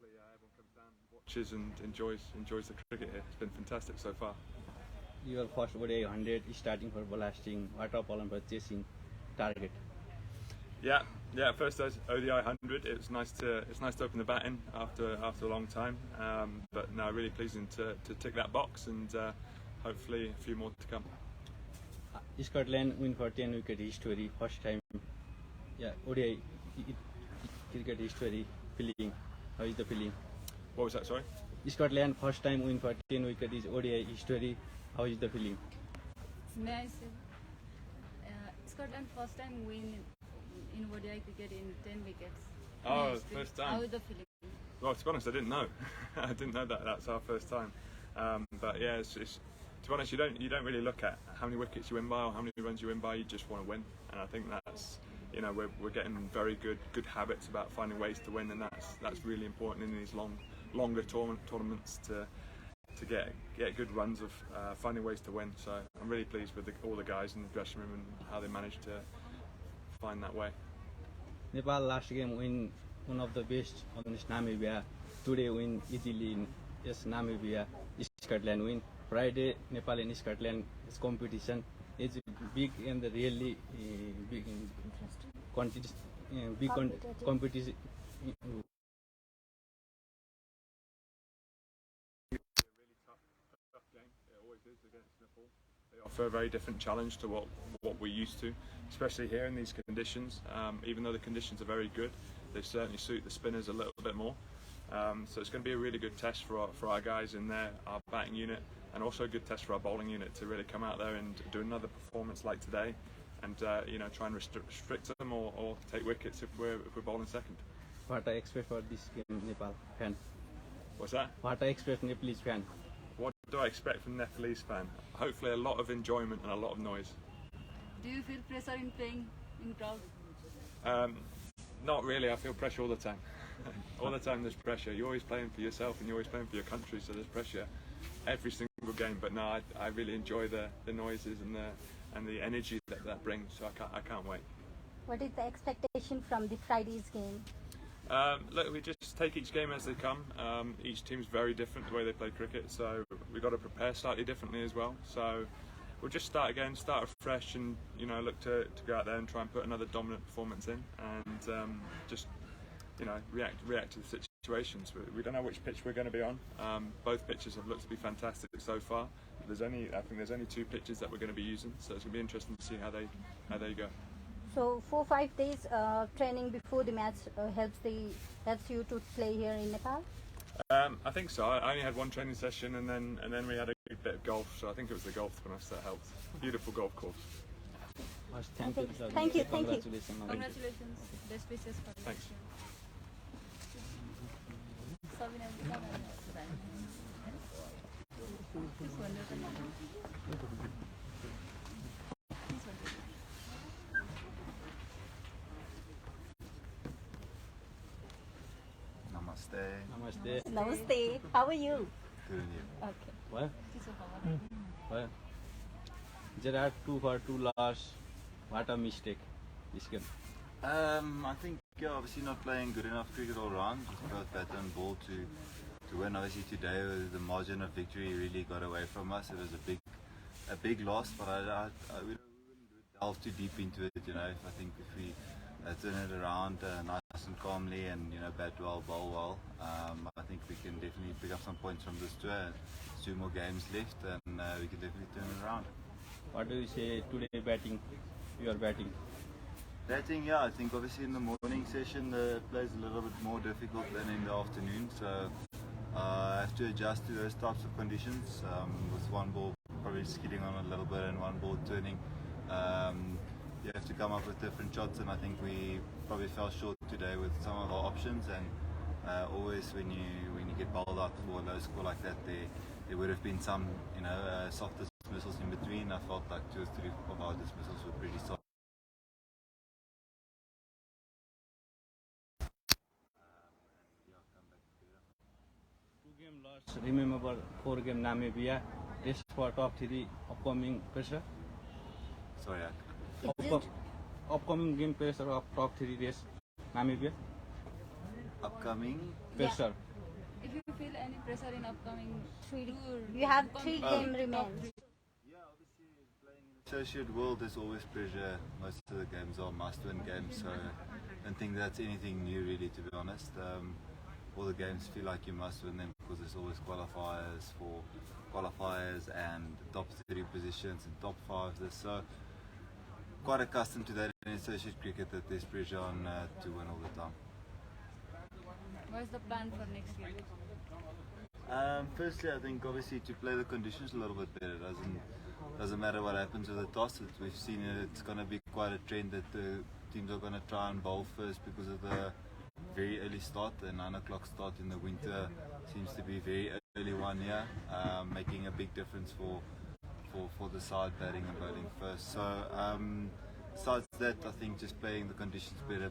hopefully everyone comes down, watches and enjoys the cricket here. It's been fantastic so far. Your first ODI 100 is starting for blasting, water pollen for chasing target. Yeah, first ODI 100. It's nice to open the batting after a long time. But now really pleasing to tick that box and hopefully a few more to come. Scotland win for 10 wicket history, first time. Yeah, ODI cricket history. Feeling, how is the feeling? What was that? Sorry. Scotland first time win for 10 wicket is ODI history. How is the feeling? May I say, Scotland first time win in ODI cricket in 10 wickets. Oh, first time. How is the feeling? Well, to be honest, I didn't know. I didn't know that's our first time. But yeah, it's to be honest, you don't really look at how many wickets you win by or how many runs you win by. You just want to win, and I think that's, you know, we're getting very good habits about finding ways to win, and that's really important in these longer tournaments to get good runs of finding ways to win. So I'm really pleased with all the guys in the dressing room and how they managed to find that way. Nepal last game win one of the best against Namibia. Today win easily in Namibia. Scotland win. Friday Nepal and Scotland is competition. It's big and really big competition. They offer a very different challenge to what we're used to, especially here in these conditions. Even though the conditions are very good, they certainly suit the spinners a little bit more. So it's going to be a really good test for our guys in there, our batting unit, and also a good test for our bowling unit to really come out there and do another performance like today, and you know, try and restrict them or take wickets if we're bowling second. What I expect for this game, Nepal fan? What's that? What I expect Nepalese fan? What do I expect from Nepalese fan? Hopefully a lot of enjoyment and a lot of noise. Do you feel pressure in playing in crowd? Not really. I feel pressure all the time. All the time there's pressure. You're always playing for yourself and you're always playing for your country, so there's pressure every single game. But no, I really enjoy the noises and the energy that brings. So I can't wait. What is the expectation from the Friday's game? Look, we just take each game as they come. Each team's very different the way they play cricket, so we've got to prepare slightly differently as well. So we'll just start again, start afresh, and you know, look to go out there and try and put another dominant performance in, and just, you know, react to the situations. We don't know which pitch we're going to be on. Both pitches have looked to be fantastic so far. I think there's only 2 pitches that we're going to be using, so it's going to be interesting to see how they go. So 4-5 days training before the match helps you to play here in Nepal? I think so. I only had one training session, and then we had a bit of golf. So I think it was the golf to be honest that helped. Beautiful golf course. Thank you. Thank you. Congratulations. Best wishes for you. Thanks. Namaste. Namaste. How are you? Good on you. Okay. What? There are 2 for 2 loss. What a mistake this game. I think obviously not playing good enough cricket all round. Just both bat and ball to win. Obviously today the margin of victory really got away from us. It was a big loss, but we wouldn't delve too deep into it. You know, I think if we turn it around nice and calmly, and you know, bat well, bowl well, I think we can definitely pick up some points from this tour. There's 2 more games left, and we can definitely turn it around. What do you say today batting? Your batting? Batting, yeah, I think obviously in the morning session the play is a little bit more difficult than in the afternoon, so I have to adjust to those types of conditions, with one ball probably skidding on a little bit and one ball turning. You have to come up with different shots, and I think we probably fell short today with some of our options, and always when you get bowled out for a low score like that, there would have been some, you know, soft dismissals in between. I felt like 2 or 3 of our dismissals were pretty soft. Remember 4 game Namibia, rest for top 3 upcoming pressure. Sorry, Upcoming game pressure of top 3 race Namibia. upcoming Pressure. any pressure in upcoming tour? You have Come 3 in games top remain. three. Yeah, obviously playing in the associate world, there's always pressure. Most of the games are must-win games, so I don't think that's anything new, really, to be honest. All the games feel like you must win them because there's always qualifiers and top 3 positions and top 5s. So quite accustomed to that in associate cricket, that there's pressure on to win all the time. What is the plan for next year? Firstly, I think obviously to play the conditions a little bit better. Doesn't matter what happens with the toss. We've seen it's going to be quite a trend that the teams are going to try and bowl first because of the very early start. The 9 o'clock start in the winter seems to be very early one here, making a big difference for the side batting and bowling first. So besides that, I think just playing the conditions better,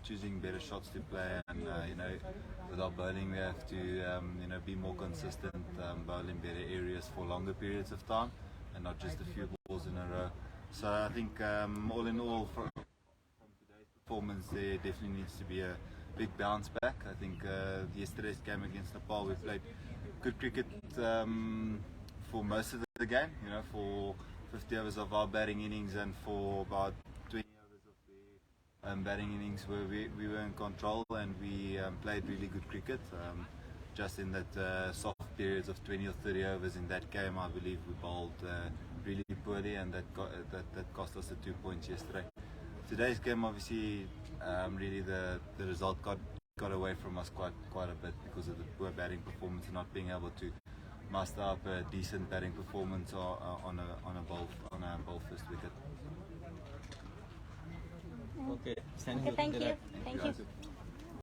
choosing better shots to play, and with our bowling we have to be more consistent, bowling better areas for longer periods of time and not just a few balls in a row. So I think all in all, from today's performance, there definitely needs to be a big bounce back. I think yesterday's game against Nepal, we played good cricket for most of the game, for 50 overs of our batting innings and for about 20 overs of their batting innings where we were in control, and we played really good cricket. Just in that soft periods of 20 or 30 overs in that game, I believe we bowled really poorly, and that cost us the 2 points yesterday. Today's game, obviously, really the result got away from us quite a bit because of the poor batting performance and not being able to muster up a decent batting performance on a bowl first wicket. Okay, Okay, thank you. Thank you. Guys.